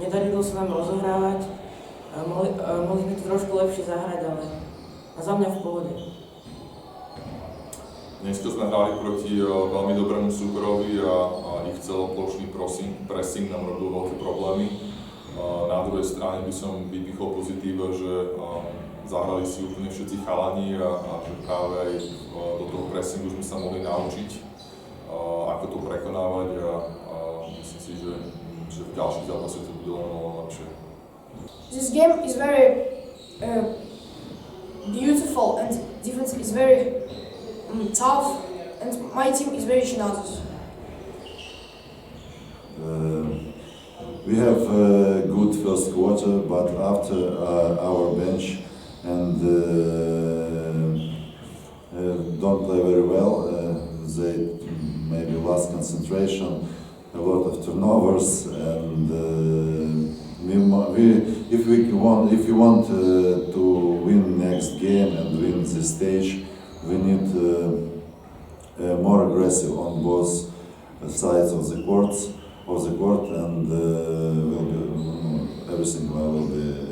nedarilo sa nám rozohrávať. Mohli sme to trošku lepšie zahrať, ale za mňa v pohode. Dneska sme hrali proti veľmi dobrému súperovi a ich celoplošný pressing nám robil veľké problémy. Na druhej strane by som vypichol pozitíva, že zahrali si úplne všetci chalani a že práve aj do toho pressingu sme sa mohli naučiť, ako to prekonávať a myslím si, že v ďalších zápasoch to bude len lepšie. This game is very beautiful and defense is very tough and my team is very shenanigans. We have a good first quarter, but after our bench and don't play very well, they maybe lost concentration, a lot of turnovers, and if we want to win next game and win this stage, we need more aggressive on both sides of the court, and everything will be